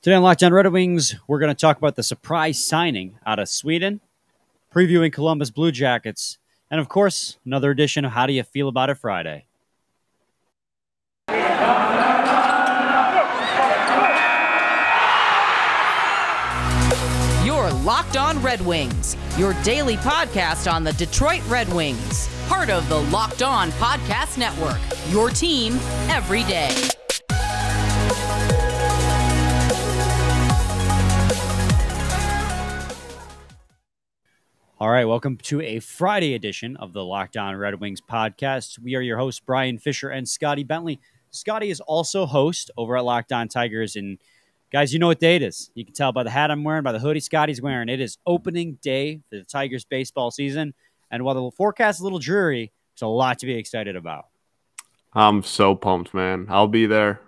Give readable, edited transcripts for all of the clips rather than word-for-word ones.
Today on Locked On Red Wings, we're going to talk about the surprise signing out of Sweden, previewing Columbus Blue Jackets, and of course, another edition of How Do You Feel About It Friday. You're Locked On Red Wings, your daily podcast on the Detroit Red Wings, part of the Locked On Podcast Network, your team every day. All right, welcome to a Friday edition of the Locked On Red Wings podcast. We are your hosts, Brian Fisher and Scotty Bentley. Scotty is also host over at Locked On Tigers. And guys, you know what day it is. You can tell by the hat I'm wearing, by the hoodie Scotty's wearing. It is opening day for the Tigers baseball season. And while the forecast is a little dreary, there's a lot to be excited about. I'm so pumped, man. I'll be there.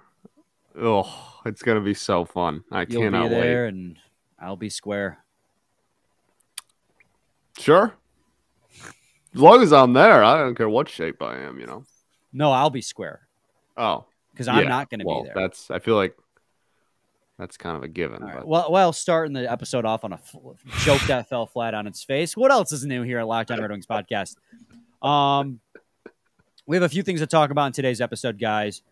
Oh, it's going to be so fun. You'll cannot be there wait. And I'll be square. Sure. As long as I'm there, I don't care what shape I am, you know. No, I'll be square. Oh. Because I'm not going to be there. I feel like that's kind of a given. All right. But. Well, starting the episode off on a joke that fell flat on its face. What else is new here at Locked On Red Wings podcast? We have a few things to talk about in today's episode, guys.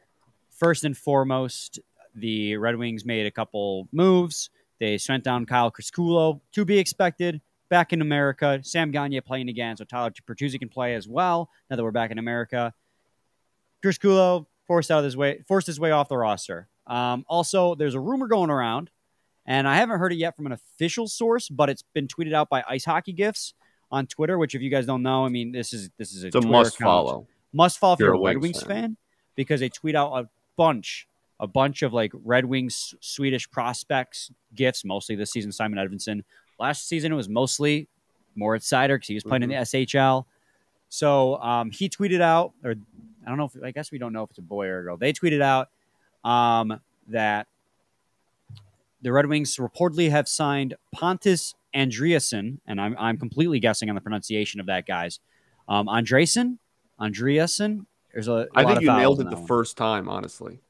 First and foremost, the Red Wings made a couple moves. They sent down Kyle Criscuolo, to be expected. Back in America, Sam Gagner playing again, so Tyler Bertuzzi can play as well. Now that we're back in America, Criscuolo forced his way off the roster. Also, there's a rumor going around, and I haven't heard it yet from an official source, but it's been tweeted out by Ice Hockey Gifts on Twitter. Which, if you guys don't know, I mean, this is It's a must follow. Must follow if you're a Red Red Wings fan, because they tweet out a bunch of like Red Wings Swedish prospects gifts. Mostly this season, Simon Edvinsson. Last season, it was mostly Moritz Seider because he was playing in the SHL. So he tweeted out, or I guess we don't know if it's a boy or a girl. They tweeted out that the Red Wings reportedly have signed Pontus Andreasson, and I'm completely guessing on the pronunciation of that, guys. Andreasson. There's a I lot think of you vowels nailed in it that the one. first time, honestly.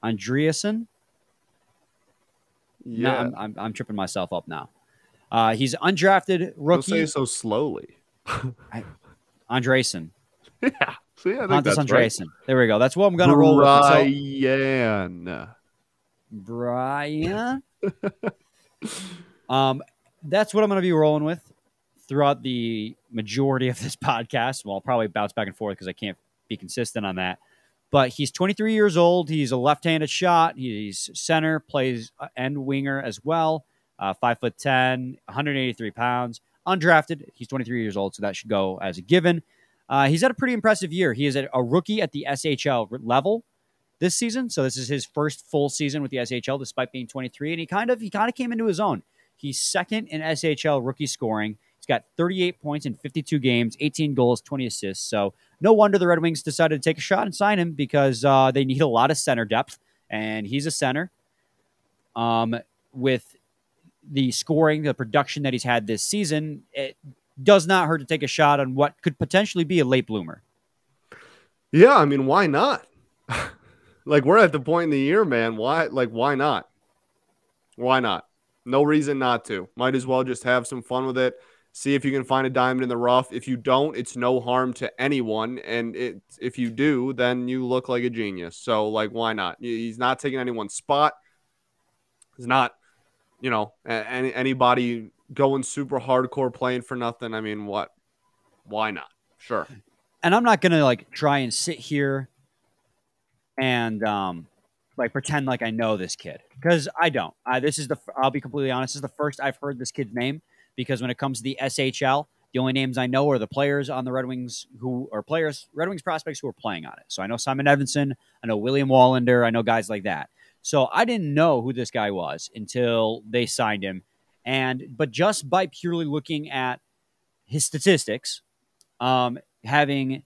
Andreasson. Yeah. No, I'm tripping myself up now. He's undrafted rookie. Don't say it so slowly. Andreasson. Yeah. So, yeah, I think Pontus that's Andreasson. right. There we go. That's what I'm going to roll with. Brian. That's what I'm going to be rolling with throughout the majority of this podcast. Well, I'll probably bounce back and forth because I can't be consistent on that. But he's 23 years old. He's a left-handed shot. He's center, plays end winger as well. 5'10", 183 pounds. Undrafted. He's 23 years old, so that should go as a given. He's had a pretty impressive year. He is a rookie at the SHL level this season, so this is his first full season with the SHL, despite being 23, and he kind of came into his own. He's second in SHL rookie scoring. He's got 38 points in 52 games, 18 goals, 20 assists. So no wonder the Red Wings decided to take a shot and sign him because they need a lot of center depth, and he's a center. With the scoring, the production that he's had this season, it does not hurt to take a shot on what could potentially be a late bloomer. Yeah, I mean, why not? Like, we're at the point in the year, man. Why not? Why not? No reason not to. Might as well just have some fun with it. See if you can find a diamond in the rough. If you don't, it's no harm to anyone. And if you do, then you look like a genius. So, like, why not? He's not taking anyone's spot. He's not, anybody going super hardcore playing for nothing. I mean, what? Why not? Sure. And I'm not going to, try and sit here and, pretend like I know this kid. Because I don't. I'll be completely honest, this is the first I've heard this kid's name. Because when it comes to the SHL, the only names I know are the players on the Red Wings Red Wings prospects who are playing on it. So I know Simon Edvinsson, I know William Wallander, I know guys like that. So I didn't know who this guy was until they signed him. But just by purely looking at his statistics, having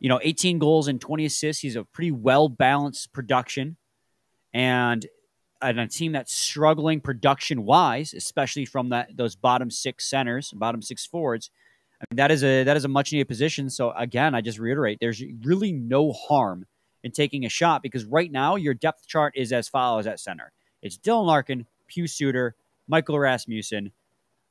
18 goals and 20 assists, he's a pretty well-balanced production. And a team that's struggling production-wise, especially from those bottom six centers, bottom six forwards, I mean, that is a much-needed position. So, again, I just reiterate, there's really no harm in taking a shot because right now your depth chart is as follows at center. It's Dylan Larkin, Pius Suter, Michael Rasmussen,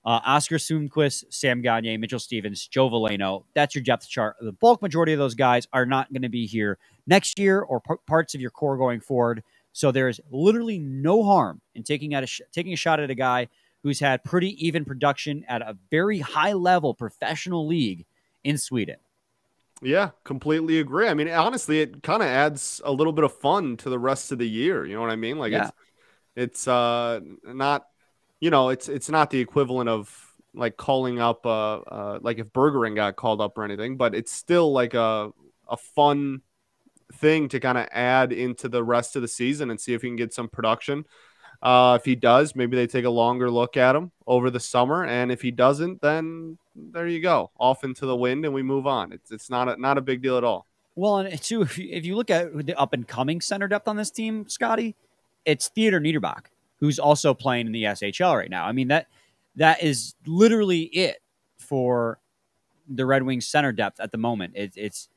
Oscar Sundqvist, Sam Gagner, Mitchell Stevens, Joe Veleno. That's your depth chart. The bulk majority of those guys are not going to be here next year or parts of your core going forward. So there is literally no harm in taking a shot at a guy who's had pretty even production at a very high-level professional league in Sweden. Yeah, completely agree. I mean, honestly, it kind of adds a little bit of fun to the rest of the year. You know what I mean? Like, it's not, it's not the equivalent of like calling up, like if Bergeren got called up or anything, but it's still like a fun thing to kind of add into the rest of the season and see if he can get some production. If he does, maybe they take a longer look at him over the summer. And if he doesn't, then there you go, off into the wind and we move on. It's not a big deal at all. Well, and too, if you look at the up and coming center depth on this team, Scotty, it's Theodor Niederbach, who's also playing in the SHL right now. I mean, that is literally it for the Red Wings center depth at the moment. It is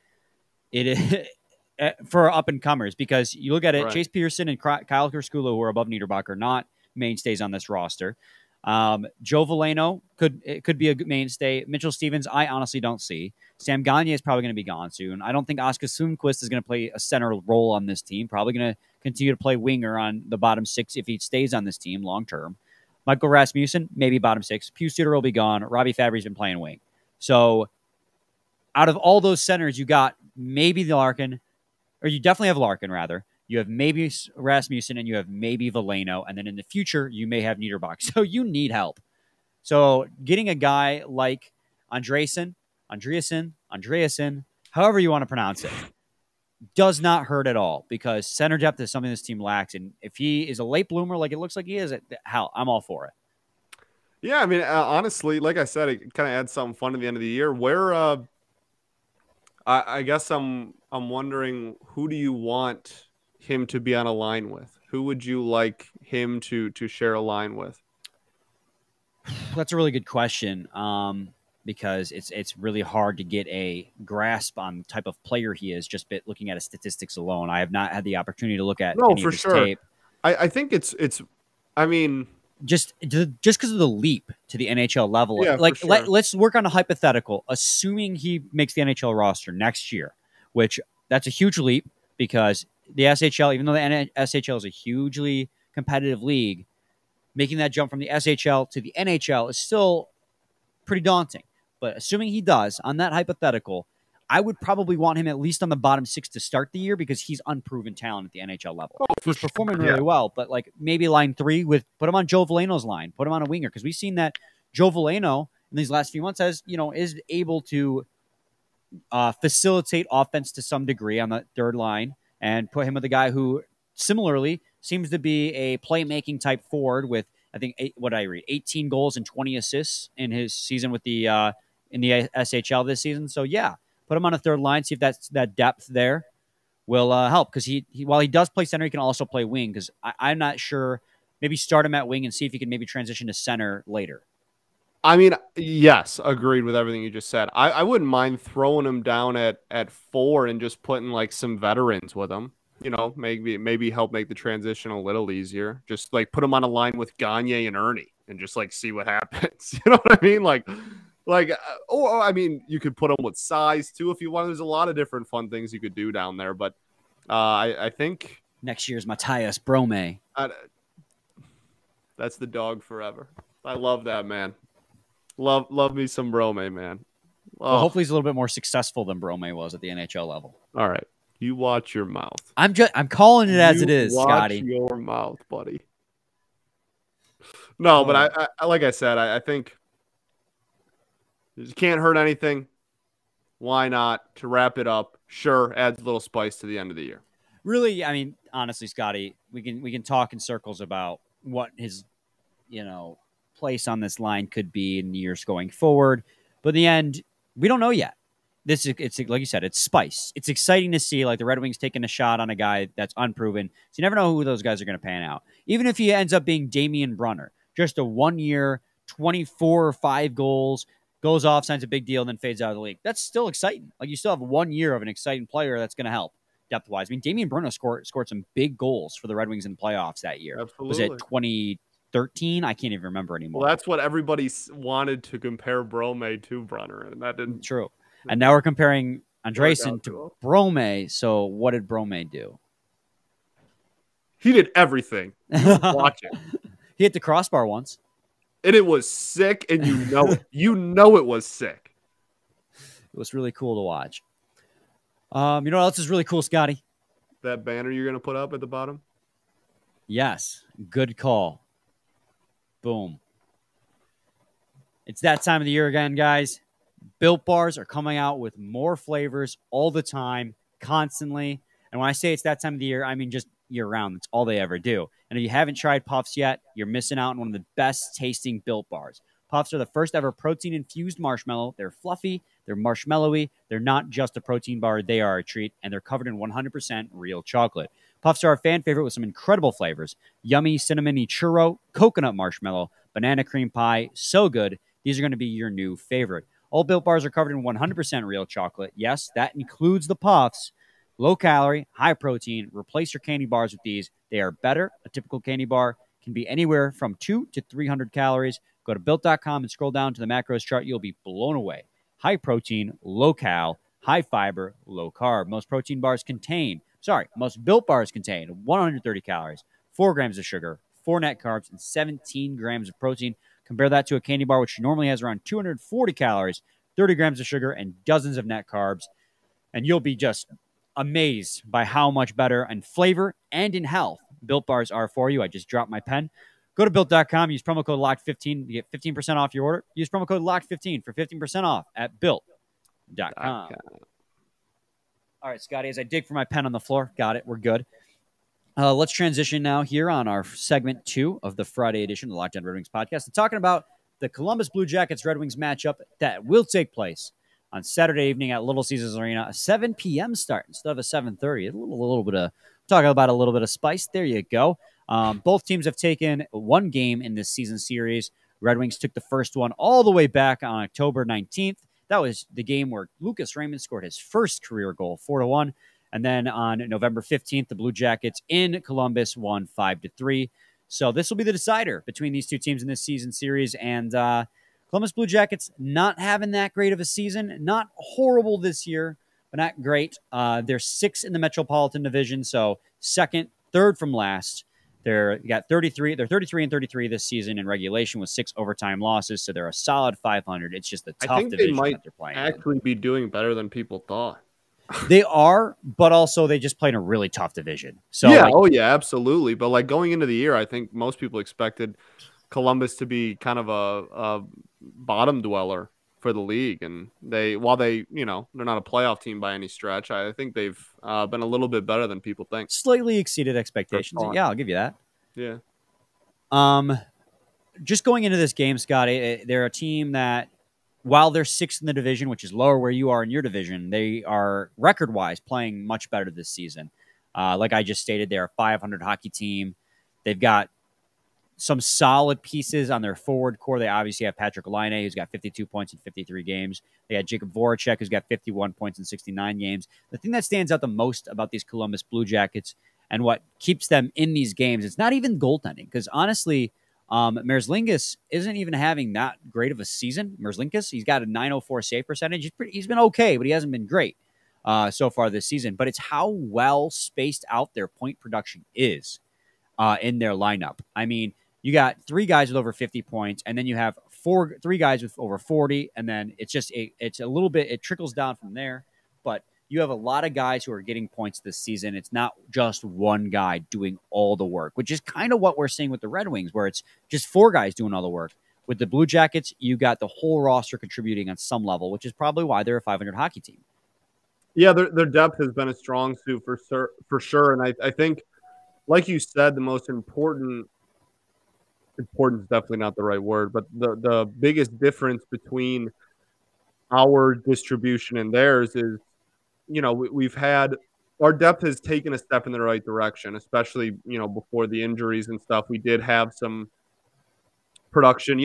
for up and comers, because you look at it, right. Chase Pearson and Kyle Kerskula, who are above Niederbach, are not mainstays on this roster. Joe Veleno could be a mainstay. Mitchell Stevens, I honestly don't see. Sam Gagner is probably going to be gone soon. I don't think Oscar Sundqvist is going to play a center role on this team. Probably going to continue to play winger on the bottom six if he stays on this team long term. Michael Rasmussen, maybe bottom six. Pius Suter will be gone. Robbie Fabry's been playing wing. So out of all those centers, you got maybe the Larkin, or you definitely have Larkin, rather. You have maybe Rasmussen, and you have maybe Veleno, and then in the future, you may have Niederbach. So you need help. So getting a guy like Andreasson, however you want to pronounce it, does not hurt at all, because center depth is something this team lacks. And if he is a late bloomer like it looks like he is, hell, I'm all for it. Yeah, I mean, honestly, like I said, it kind of adds something fun at the end of the year. Where I guess I'm wondering, who do you want him to be on a line with? Who would you like him to share a line with? That's a really good question, because it's really hard to get a grasp on the type of player he is just looking at his statistics alone. I have not had the opportunity to look at any of his tape. I think it's I mean, just because of the leap to the NHL level. Yeah, like, sure. let's work on a hypothetical, assuming he makes the NHL roster next year, which that's a huge leap, because the SHL, even though the SHL is a hugely competitive league, making that jump from the SHL to the NHL is still pretty daunting. But assuming he does, on that hypothetical, I would probably want him at least on the bottom six to start the year, because he's unproven talent at the NHL level. He's performing really well, but like maybe line three put him on Joe Veleno's line, put him on a winger, because we've seen that Joe Veleno in these last few months is able to facilitate offense to some degree on the third line, and put him with a guy who similarly seems to be a playmaking type forward with, I think, 18 goals and 20 assists in his season with the in the SHL this season. So yeah, put him on a third line, see if that depth there will help, because he while he does play center, he can also play wing, because I'm not sure. Maybe start him at wing and see if he can maybe transition to center later. I mean, yes, agreed with everything you just said. I wouldn't mind throwing him down at 4 and just putting like some veterans with him. Maybe help make the transition a little easier. Just like put him on a line with Gagner and Ernie and just like see what happens. You know what I mean? I mean, you could put him with size too if you want. There's a lot of different fun things you could do down there. But I think next year's Matthias Brome. That's the dog forever. I love that, man. Love me some Brome, man. Oh. Well, hopefully he's a little bit more successful than Brome was at the NHL level. All right. You watch your mouth. I'm calling it as it is, Scotty. Watch your mouth, buddy. No, but I like I said, I think you can't hurt anything. Why not? To wrap it up, sure, adds a little spice to the end of the year. Really, I mean, honestly, Scotty, we can talk in circles about what his, place on this line could be in years going forward. But in the end, we don't know yet. It's like you said, it's spice. It's exciting to see like the Red Wings taking a shot on a guy that's unproven. So you never know who those guys are going to pan out. Even if he ends up being Damian Brunner, just a 1 year, 24 or 5 goals, goes off, signs a big deal, and then fades out of the league. That's still exciting. Like you still have 1 year of an exciting player that's going to help. depth-wise. I mean, Damian Bruno scored some big goals for the Red Wings in playoffs that year. Absolutely. Was it 2013? I can't even remember anymore. Well, that's what everybody wanted to compare Brome to, Brunner, and that didn't. True. And now we're comparing Andreasson to Brome. So what did Brome do? He did everything. Watch it. He hit the crossbar once. And it was sick, and you know it. You know it was sick. It was really cool to watch. You know what else is really cool, Scotty? That banner you're going to put up at the bottom? Yes. Good call. Boom. It's that time of the year again, guys. Built Bars are coming out with more flavors all the time, constantly. And when I say it's that time of the year, I mean just year-round. That's all they ever do. And if you haven't tried Puffs yet, you're missing out on one of the best-tasting Built Bars. Puffs are the first-ever protein-infused marshmallow. They're fluffy. They're marshmallowy. They're not just a protein bar. They are a treat, and they're covered in 100% real chocolate. Puffs are a fan favorite with some incredible flavors. Yummy cinnamony churro, coconut marshmallow, banana cream pie. So good. These are going to be your new favorite. All Built Bars are covered in 100% real chocolate. Yes, that includes the Puffs. Low calorie, high protein. Replace your candy bars with these. They are better. A typical candy bar can be anywhere from 200 to 300 calories. Go to Built.com and scroll down to the macros chart. You'll be blown away. High protein, low cal, high fiber, low carb. Most Built Bars contain 130 calories, 4 grams of sugar, 4 net carbs, and 17 grams of protein. Compare that to a candy bar, which normally has around 240 calories, 30 grams of sugar, and dozens of net carbs. And you'll be just amazed by how much better in flavor and in health Built Bars are for you. I just dropped my pen. Go to Built.com, use promo code LOCKED15 to get 15% off your order. Use promo code LOCKED15 for 15% off at Built.com. All right, Scotty, as I dig for my pen on the floor, got it, we're good. Let's transition now here on our segment 2 of the Friday edition of the Locked On Red Wings podcast. We're talking about the Columbus Blue Jackets Red Wings matchup that will take place on Saturday evening at Little Caesars Arena, a 7 p.m. start instead of a 7:30. A little bit of spice. There you go. Both teams have taken one game in this season series. Red Wings took the first one all the way back on October 19th. That was the game where Lucas Raymond scored his first career goal, 4-1. And then on November 15th, the Blue Jackets in Columbus won 5-3. So this will be the decider between these two teams in this season series. And Columbus Blue Jackets not having that great of a season. Not horrible this year, but not great. They're 6th in the Metropolitan Division, so third from last. They're 33 and 33 this season in regulation with 6 overtime losses, so they're a solid 500. It's just a tough division that they're playing. I think they might actually be doing better than people thought. They are, but also they just play in a really tough division. So yeah, absolutely. But like going into the year, I think most people expected Columbus to be kind of a bottom dweller for the league, and while they're not a playoff team by any stretch, I think they've been a little bit better than people think. Slightly exceeded expectations. Yeah, I'll give you that. Yeah. Just going into this game, Scotty, they're a team that, while they're 6th in the division, which is lower where you are in your division, they are record-wise playing much better this season. Like I just stated, they're a 500 hockey team. They've got some solid pieces on their forward core. They obviously have Patrick Laine, who's got 52 points in 53 games. They had Jacob Voracek, who's got 51 points in 69 games. The thing that stands out the most about these Columbus Blue Jackets and what keeps them in these games, it's not even goaltending, because honestly, Merzlikins isn't even having that great of a season. He's got a .904 save percentage. He's been okay, but he hasn't been great so far this season. But it's how well spaced out their point production is in their lineup. I mean, you got 3 guys with over 50 points, and then you have 3 guys with over 40, and then it's a little bit, it trickles down from there. But you have a lot of guys who are getting points this season. It's not just one guy doing all the work, which is kind of what we're seeing with the Red Wings, where it's just 4 guys doing all the work. With the Blue Jackets, you got the whole roster contributing on some level, which is probably why they're a 500 hockey team. Yeah, their depth has been a strong suit for sure. And I think, like you said, the most important is definitely not the right word, but the biggest difference between our distribution and theirs is, we've had our depth has taken a step in the right direction, especially, before the injuries and stuff. We did have some production,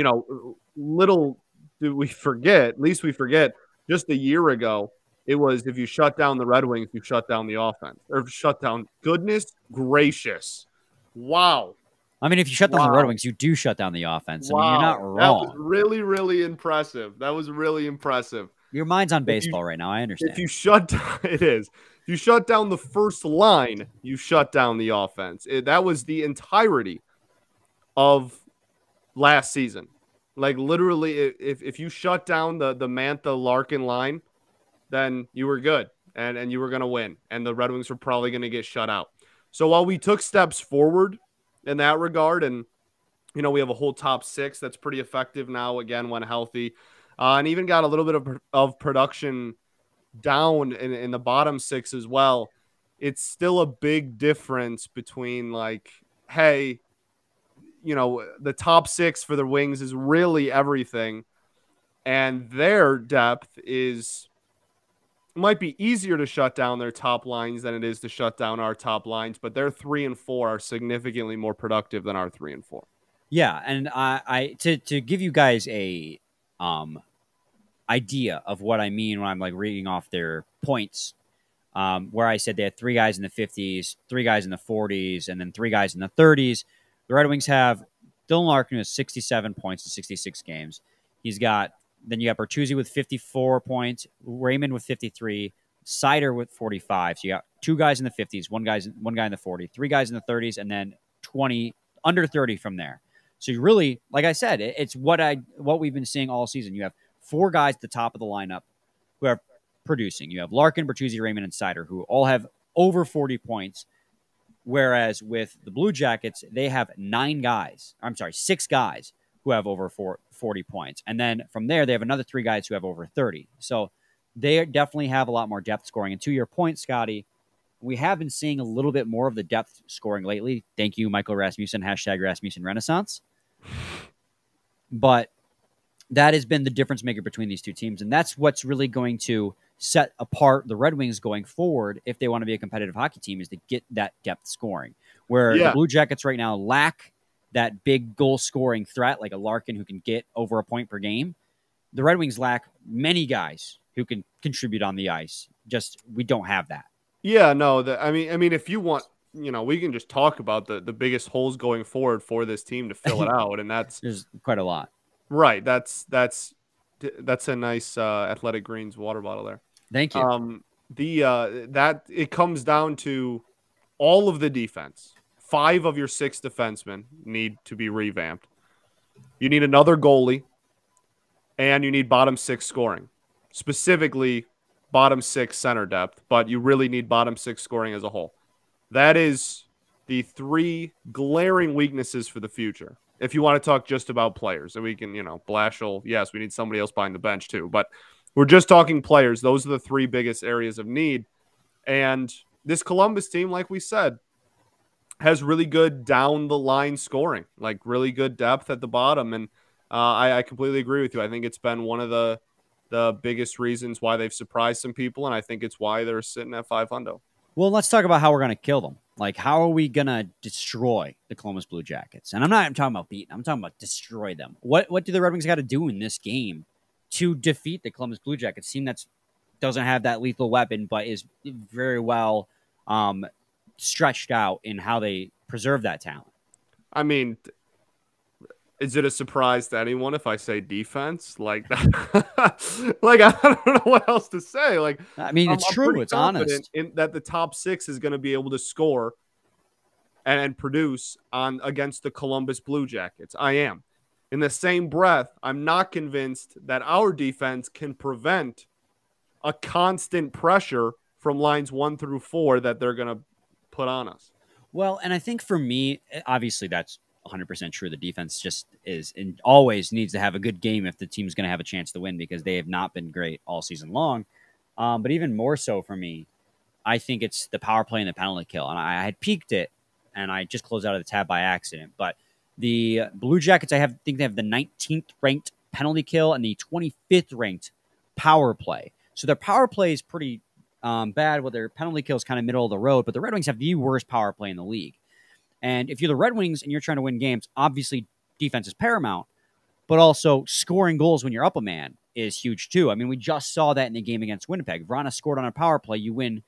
little do we forget, at least we forget, just a year ago, It was if you shut down the Red Wings, you shut down the offense. Or shut down. Goodness gracious. Wow. I mean, if you shut down the Red Wings, you do shut down the offense. Wow. I mean, you're not wrong. That was really, really impressive. That was really impressive. Your mind's on baseball right now. I understand. If you shut down, it is. If you shut down the first line, you shut down the offense. That was the entirety of last season. Like literally, if you shut down the Mantha Larkin line, then you were good and you were going to win. And the Red Wings were probably going to get shut out. So while we took steps forward in that regard, and, you know, we have a whole top six that's pretty effective now, again, when healthy, and even got a little bit of production down in the bottom six as well, it's still a big difference between like, hey, you know, the top six for the Wings is really everything. And their depth might be easier to shut down their top lines than it is to shut down our top lines, but their 3 and 4 are significantly more productive than our 3 and 4. Yeah, and to give you guys a idea of what I mean when I'm like reading off their points, where I said they had 3 guys in the 50s, 3 guys in the 40s, and then 3 guys in the 30s. The Red Wings have Dylan Larkin with 67 points in 66 games. Then you got Bertuzzi with 54 points, Raymond with 53, Seider with 45. So you got 2 guys in the 50s, one guy in the 40, 3 guys in the 30s, and then 20 under 30 from there. So you really, like I said, it's what we've been seeing all season. You have 4 guys at the top of the lineup who are producing. You have Larkin, Bertuzzi, Raymond, and Seider, who all have over 40 points. Whereas with the Blue Jackets, they have 6 guys who have over 40 points. And then from there, they have another 3 guys who have over 30. So they definitely have a lot more depth scoring. And to your point, Scotty, we have been seeing a little bit more of the depth scoring lately. Thank you, Michael Rasmussen, #Rasmussen Renaissance. But that has been the difference maker between these two teams. And that's what's really going to set apart the Red Wings going forward if they want to be a competitive hockey team, is to get that depth scoring. Where the Blue Jackets right now lack that big goal-scoring threat, like a Larkin who can get over a point per game. The Red Wings lack many guys who can contribute on the ice. Just, we don't have that. Yeah, no. I mean, if you want, you know, we can just talk about the biggest holes going forward for this team to fill it out, and there's quite a lot. Right. That's a nice Athletic Greens water bottle there. Thank you. That it comes down to all of the defense. 5 of your 6 defensemen need to be revamped. You need another goalie, and you need bottom 6 scoring, specifically bottom 6 center depth, but you really need bottom 6 scoring as a whole. That is the 3 glaring weaknesses for the future. If you want to talk just about players, and we can, you know, Blashill, yes, we need somebody else behind the bench too, but we're just talking players. Those are the 3 biggest areas of need. And this Columbus team, like we said, has really good down the line scoring, like really good depth at the bottom. And I completely agree with you. I think it's been one of the biggest reasons why they've surprised some people. And I think it's why they're sitting at 500. Well, let's talk about how we're going to kill them. Like, how are we going to destroy the Columbus Blue Jackets? And I'm talking about beating. I'm talking about destroy them. What do the Red Wings got to do in this game to defeat the Columbus Blue Jackets, team that doesn't have that lethal weapon, but is very well stretched out in how they preserve that talent? I mean, is it a surprise to anyone if I say defense? Like that? Like, I don't know what else to say. Like, I mean, it's true. It's honest. In that the top 6 is going to be able to score and produce against the Columbus Blue Jackets. I am. In the same breath, I'm not convinced that our defense can prevent a constant pressure from lines 1 through 4 that they're going to put on us. Well, and I think for me, obviously that's 100% true. The defense just is and always needs to have a good game if the team's going to have a chance to win, because they have not been great all season long. But even more so for me, I think it's the power play and the penalty kill. And I had peaked it, and I just closed out of the tab by accident. But the Blue Jackets, I think they have the 19th ranked penalty kill and the 25th ranked power play. So their power play is pretty bad, while their penalty kill is kind of middle of the road. But the Red Wings have the worst power play in the league. And if you're the Red Wings and you're trying to win games, obviously defense is paramount, but also scoring goals when you're up a man is huge too. I mean, we just saw that in the game against Winnipeg. Vrana scored on a power play. You win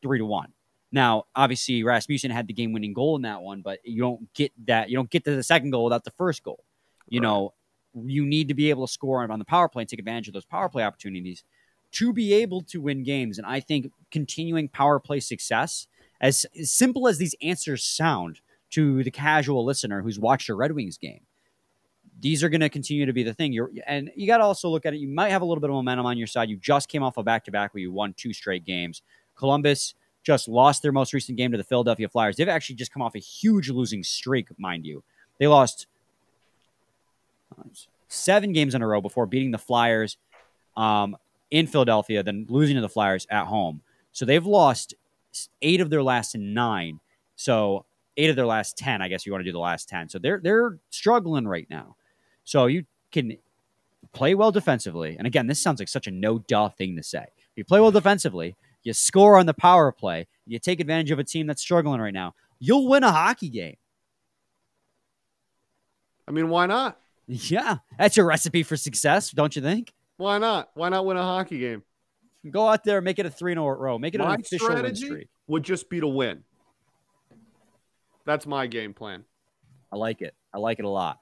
3-1. Now, obviously, Rasmussen had the game-winning goal in that one, but you don't get that. You don't get to the second goal without the first goal. You know, you need to be able to score on the power play and take advantage of those power play opportunities to be able to win games. And I think continuing power play success, as simple as these answers sound to the casual listener who's watched a Red Wings game, these are going to continue to be the thing. And you got to also look at it. You might have a little bit of momentum on your side. You just came off a back-to-back where you won 2 straight games. Columbus just lost their most recent game to the Philadelphia Flyers. They've actually just come off a huge losing streak, mind you. They lost 7 games in a row before beating the Flyers in Philadelphia, then losing to the Flyers at home. So they've lost 8 of their last 9. So 8 of their last 10, I guess you want to do the last 10. So they're struggling right now. So you can play well defensively. And again, this sounds like such a no-duh thing to say. You play well defensively, you score on the power play, you take advantage of a team that's struggling right now, you'll win a hockey game. I mean, why not? Yeah, that's a recipe for success, don't you think? Why not? Why not win a hockey game? Go out there and make it a 3 in a row. Make it My an official win streak. Would just be to win. That's my game plan. I like it. I like it a lot.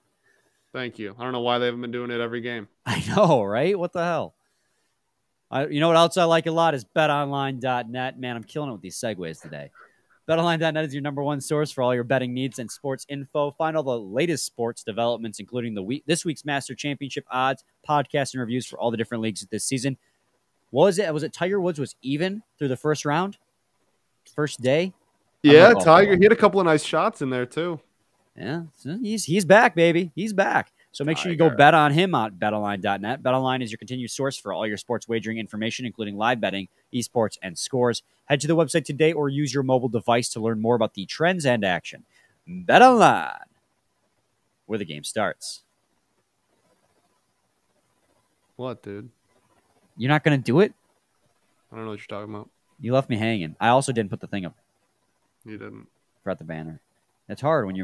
Thank you. I don't know why they haven't been doing it every game. I know, right? What the hell? You know what else I like a lot is BetOnline.net. Man, I'm killing it with these segues today. BetOnline.net is your number one source for all your betting needs and sports info. Find all the latest sports developments, including this week's Master Championship odds, podcasts, and reviews for all the different leagues this season. Was it Tiger Woods was even through the first round? First day? Yeah, Tiger. He had a couple of nice shots in there, too. Yeah, he's back, baby. He's back. So make sure you go bet on him at betonline.net. BetOnline is your continued source for all your sports wagering information, including live betting, esports, and scores. Head to the website today or use your mobile device to learn more about the trends and action. BetOnline, where the game starts. What, dude? You're not going to do it? I don't know what you're talking about. You left me hanging. I also didn't put the thing up. You didn't. Forgot the banner. It's hard when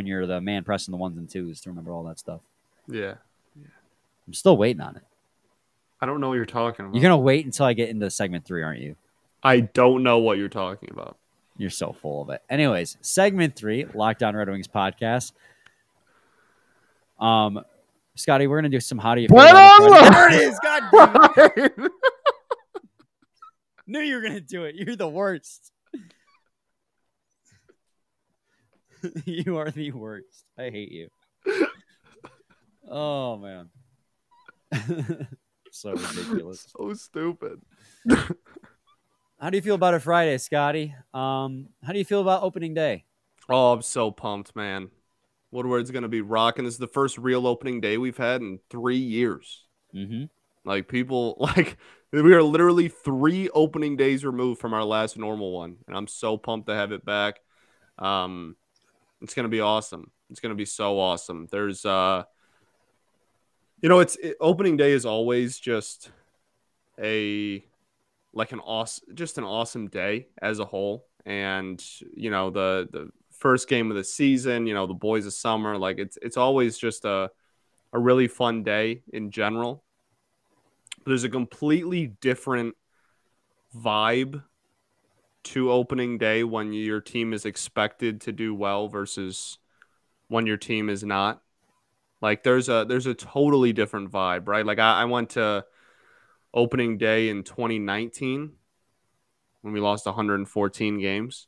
you're the man pressing the 1s and 2s to remember all that stuff. Yeah. I'm still waiting on it. I don't know what you're talking about. You're going to wait until I get into segment 3, aren't you? I don't know what you're talking about. You're so full of it. Anyways, segment 3, Locked On Red Wings podcast. Scotty, we're going to do some how do you feel about There it is. God damn it. Knew you were going to do it. You're the worst. You are the worst. I hate you. Oh, man. So ridiculous. So stupid. How do you feel about it Friday, Scotty? How do you feel about opening day? Oh, I'm so pumped, man. Woodward's going to be rocking. This is the first real opening day we've had in 3 years. Mm-hmm. Like, people, we are literally 3 opening days removed from our last normal one. And I'm so pumped to have it back. It's going to be awesome. It's going to be so awesome. There's, opening day is always just an awesome day as a whole. And, the first game of the season, the boys of summer, it's always just a really fun day in general. There's a completely different vibe to opening day when your team is expected to do well versus when your team is not. There's a totally different vibe, right? I went to opening day in 2019 when we lost 114 games.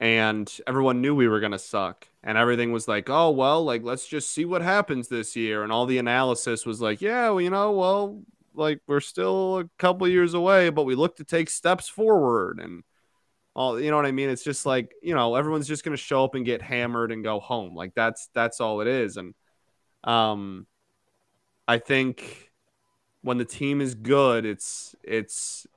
And everyone knew we were going to suck. And everything was like, oh, well, let's just see what happens this year. And all the analysis was like, yeah, we're still a couple years away, but we look to take steps forward. And all, you know what I mean? It's just everyone's just going to show up and get hammered and go home. That's all it is. And I think when the team is good, it's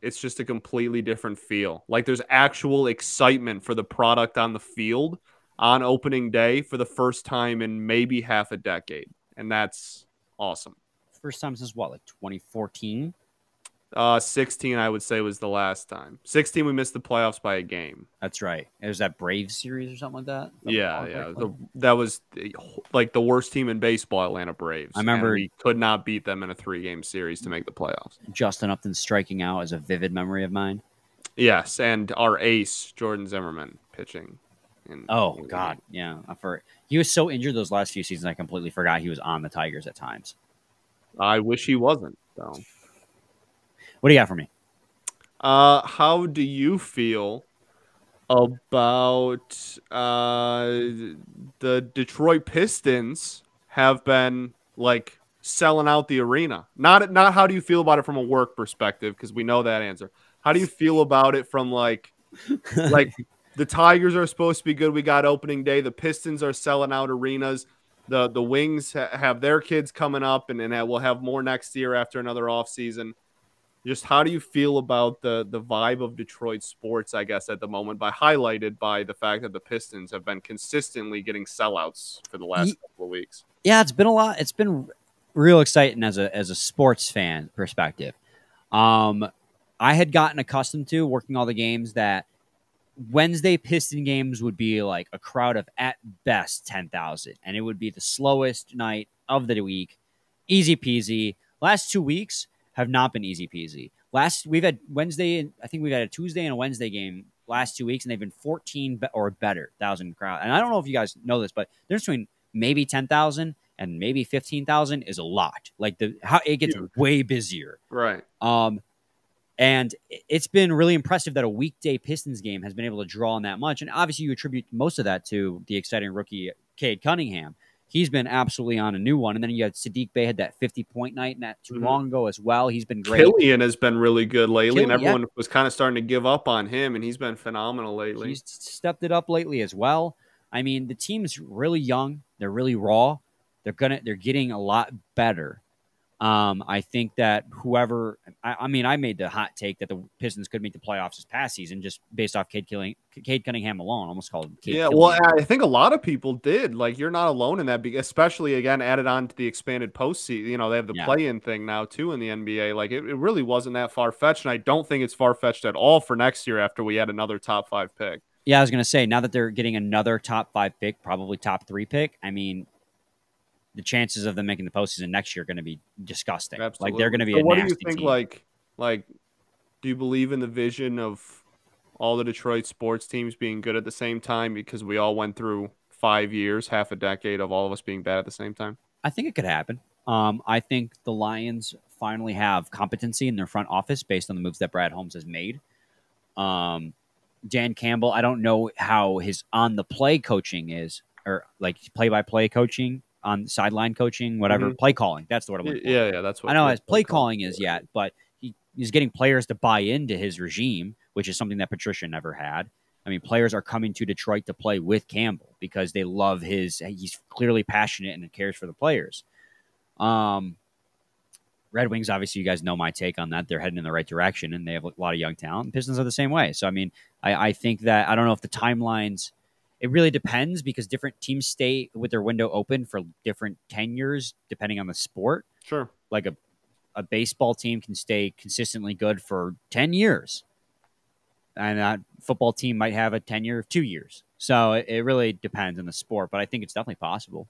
just a completely different feel. There's actual excitement for the product on the field on opening day for the first time in maybe half a decade. And that's awesome. First time since what, 2014? 16, I would say, was the last time. 16, we missed the playoffs by a game. That's right. It was that Braves series or something like that. Yeah. That was like the worst team in baseball, Atlanta Braves. I remember and we could not beat them in a 3-game series to make the playoffs. Justin Upton striking out is a vivid memory of mine. Yes, and our ace, Jordan Zimmerman, pitching. God, yeah. He was so injured those last few seasons, I completely forgot he was on the Tigers at times. I wish he wasn't, though. What do you got for me? How do you feel about the Detroit Pistons have been like selling out the arena? Not how do you feel about it from a work perspective, because we know that answer. How do you feel about it from like the Tigers are supposed to be good. We got opening day. The Pistons are selling out arenas. The Wings have their kids coming up, and we'll have more next year after another offseason. Just how do you feel about the vibe of Detroit sports, I guess, at the moment, highlighted by the fact that the Pistons have been consistently getting sellouts for the last couple of weeks? Yeah, it's been a lot. It's been real exciting as a sports fan perspective. I had gotten accustomed to working all the games that Wednesday Piston games would be like a crowd of at best 10,000, and it would be the slowest night of the week. Easy peasy. Last 2 weeks have not been easy peasy. We've had Wednesday, I think we've had a Tuesday and a Wednesday game last 2 weeks, and they've been 14 or better thousand crowd. And I don't know if you guys know this, but there's between maybe 10,000 and maybe 15,000 is a lot. Like how it gets way busier, right? And it's been really impressive that a weekday Pistons game has been able to draw on that much. And obviously, you attribute most of that to the exciting rookie Cade Cunningham. He's been absolutely on a new one. And then you had Sadiq Bey had that 50-point night not too long ago as well. He's been great. Killian has been really good lately, and everyone was kind of starting to give up on him, and he's been phenomenal lately. He's stepped it up lately as well. I mean, the team's really young. They're really raw. They're getting a lot better. I think that I made the hot take that the Pistons could make the playoffs this past season just based off Cade Cunningham alone. Almost called him Cade Killian. Well, I think a lot of people did. Like, you're not alone in that, especially, again, added on to the expanded postseason. They have the play-in thing now, too, in the NBA. Like, it really wasn't that far-fetched, and I don't think it's far-fetched at all for next year after we add another top 5 pick. Yeah, I was going to say, now that they're getting another top 5 pick, probably top 3 pick, I mean, the chances of them making the postseason next year are going to be disgusting. Absolutely. Like, they're going to be so a what nasty do you think, team. like, do you believe in the vision of all the Detroit sports teams being good at the same time, because we all went through 5 years, half a decade of all of us being bad at the same time? I think it could happen. I think the Lions finally have competency in their front office based on the moves that Brad Holmes has made. Dan Campbell, I don't know how his on-the-play coaching is, or like play-by-play coaching, on sideline coaching, whatever, play calling. That's the word I'm looking for. Yeah, that's what I know his play calling is yet, but he's getting players to buy into his regime, which is something that Patricia never had. I mean, players are coming to Detroit to play with Campbell because they love he's clearly passionate and cares for the players. Red Wings, obviously, you guys know my take on that. They're heading in the right direction, and they have a lot of young talent. Pistons are the same way. So, I mean, I think that, I don't know if the timelines, it really depends because different teams stay with their window open for different tenures depending on the sport. Sure. Like a baseball team can stay consistently good for 10 years. And a football team might have a tenure of 2 years. So it really depends on the sport, but I think it's definitely possible.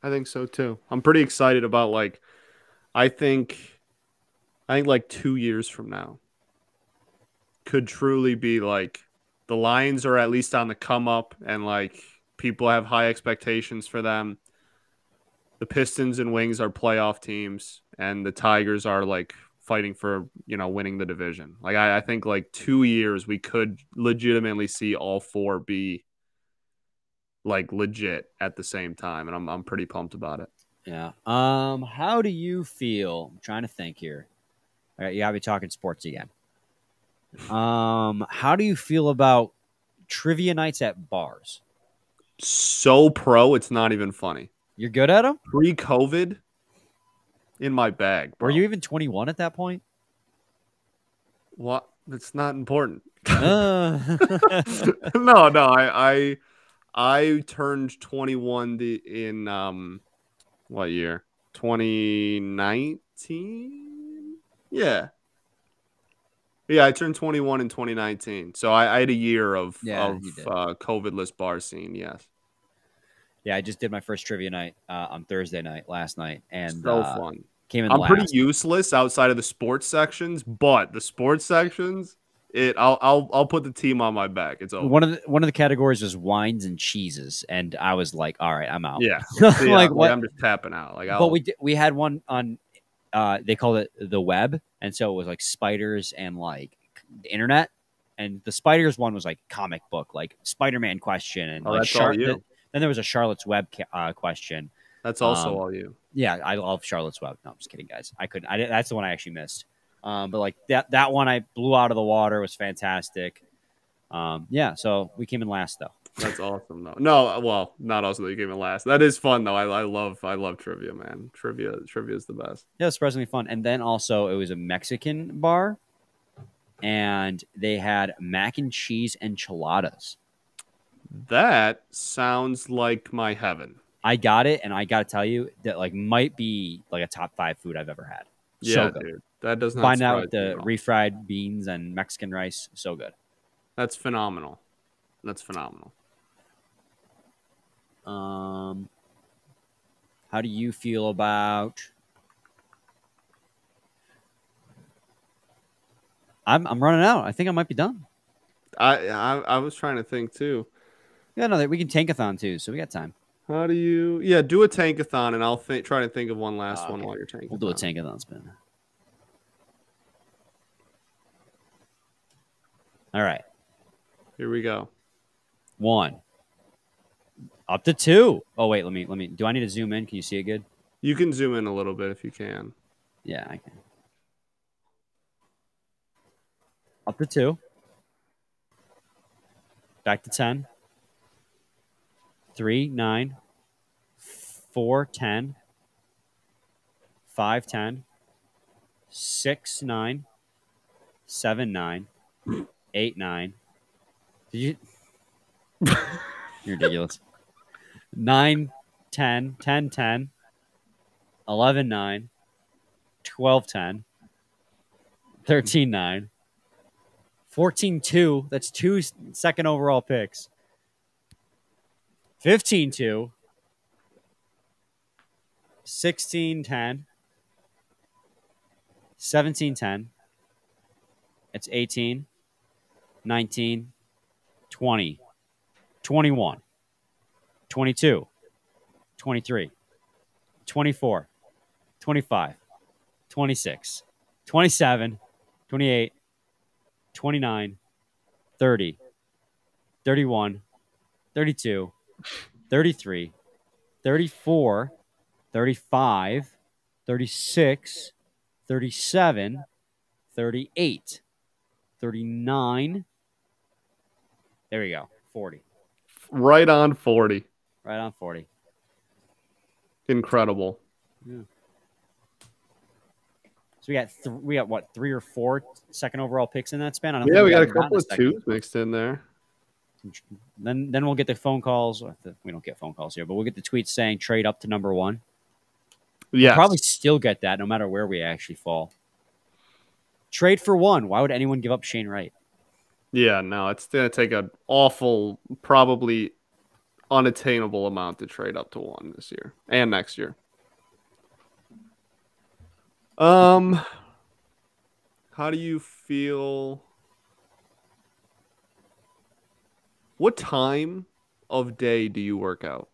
I think so too. I'm pretty excited about I think 2 years from now could truly be the Lions are at least on the come up, and people have high expectations for them. The Pistons and Wings are playoff teams, and the Tigers are fighting for, winning the division. I think 2 years we could legitimately see all four be legit at the same time, and I'm pretty pumped about it. Yeah. How do you feel? I'm trying to think here. All right, you gotta be talking sports again. How do you feel about trivia nights at bars? So pro, it's not even funny. You're good at them? Pre-COVID, in my bag, bro. Were you even 21 at that point? What? That's not important. No. I turned 21 in what year? 2019? Yeah. Yeah, I turned 21 in 2019. So I had a year of COVID-less bar scene, yes. Yeah, I just did my first trivia night on Thursday night, last night, and So fun. came in I'm last. pretty useless outside of the sports sections, but the sports sections, I'll put the team on my back. It's over. One of the categories was wines and cheeses, and I was like, all right, I'm out. Yeah. Like, what? I'm just tapping out. Like, but we had one on they called it the web, and so it was like spiders and like the internet, and the spiders one was like comic book, like Spider-Man question, and like that's all you. Then there was a Charlotte's Web question. That's also all you. Yeah, I love Charlotte's Web. No, I'm just kidding, guys. I couldn't. That's the one I actually missed. But like that one I blew out of the water, was fantastic. Yeah, so we came in last though. That's awesome though. No, well, not also that you came in last. That is fun though. I love trivia, man. Trivia is the best. Yeah, it was surprisingly fun. And then also it was a Mexican bar, and they had mac and cheese enchiladas. That sounds like my heaven. I got it, and I got to tell you that like might be like a top 5 food I've ever had. Yeah, so dude. That does not find out with the refried beans and Mexican rice. So good. That's phenomenal. That's phenomenal. How do you feel about? I'm running out. I think I might be done. I was trying to think too. Yeah, no, we can tankathon too, so we got time. How do you? Yeah, do a tankathon, and I'll try to think of one last one while you're tankathon. We'll do a tankathon spin. All right. Here we go. 1. Up to 2. Oh wait, let me. Do I need to zoom in? Can you see it good? You can zoom in a little bit if you can. Yeah, I can. Up to 2. Back to 10. 3, 9. 4, 10. 5, 10. 6, 9. 7, 9. 8, 9. Did you? You're ridiculous. 9, 10, 10, 10. 11, 9. 12, 10. 13, 9. 14, 2. That's 2 second overall picks. 15, 2. 16, 10. 17, 10. It's 18, 19, 20, 21, 22, 23, 24, 25, 26, 27, 28, 29, 30, 31, 32, 33, 34, 35, 36, 37, 38, 39. There we go. 40. Right on 40. Right on 40. Incredible. Yeah. So we got what, 3 or 4 second overall picks in that span? I don't think we got a couple of 2s mixed in there. Then we'll get the phone calls. We don't get phone calls here, but we'll get the tweets saying trade up to number 1. Yeah, we'll probably still get that no matter where we actually fall. Trade for 1. Why would anyone give up Shane Wright? Yeah, no, it's going to take an awful, probably unattainable amount to trade up to 1 this year and next year. How do you feel? What time of day do you work out?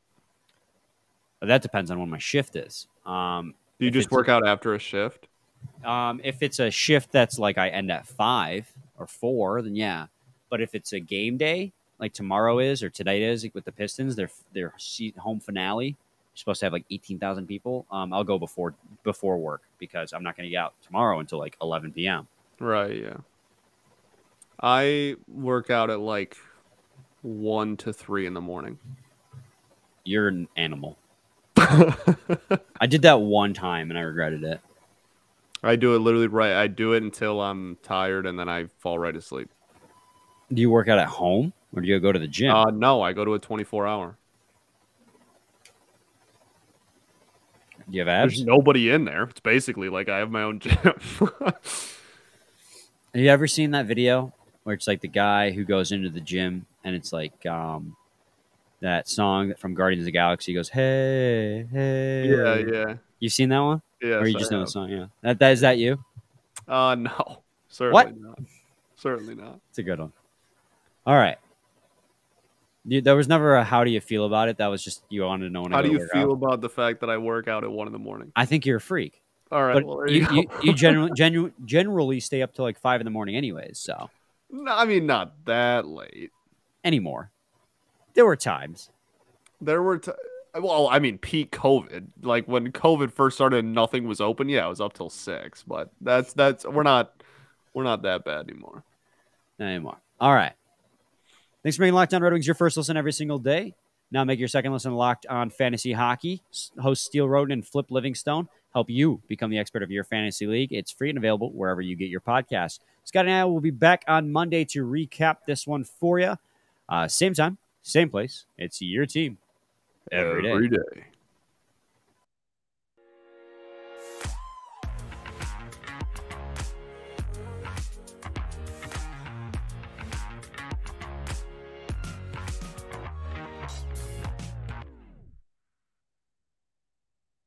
That depends on when my shift is. Do you just work out after a shift? If it's a shift that's like I end at 5 or 4, then yeah. But if it's a game day, like tomorrow is or today is, like with the Pistons, their home finale, you're supposed to have like 18,000 people. I'll go before work because I'm not going to get out tomorrow until like 11 p.m. Right. Yeah. I work out at like 1 to 3 in the morning. You're an animal. I did that one time and I regretted it. I do it literally right. I do it until I'm tired and then I fall right asleep. Do you work out at home or do you go to the gym? No, I go to a 24-hour. Do you have There's abs? nobody in there. It's basically like I have my own gym. Have you ever seen that video where it's like the guy who goes into the gym and it's like that song from Guardians of the Galaxy goes, "Hey, hey." Yeah. You've seen that one? Yes, Or you just know the song? Yeah. That is that you? No. Certainly not. Certainly not. It's a good one. All right. There was never a how do you feel about it. That was just you wanted to know when How I do go to you work feel out. about the fact that I work out at 1 a.m? I think you're a freak. All right. But Well, there you go. you generally stay up till like 5 a.m. anyways. So No, I mean, not that late. anymore. There were times. There were, well, I mean, peak COVID. Like when COVID first started and nothing was open. Yeah, I was up till 6. But we're not that bad anymore. Not anymore. All right. Thanks for making Locked On Red Wings your first listen every single day. Now make your second listen Locked On Fantasy Hockey. Hosts Steel Roden and Flip Livingstone help you become the expert of your fantasy league. It's free and available wherever you get your podcasts. Scott and I will be back on Monday to recap this one for you. Same time, same place. It's your team every day.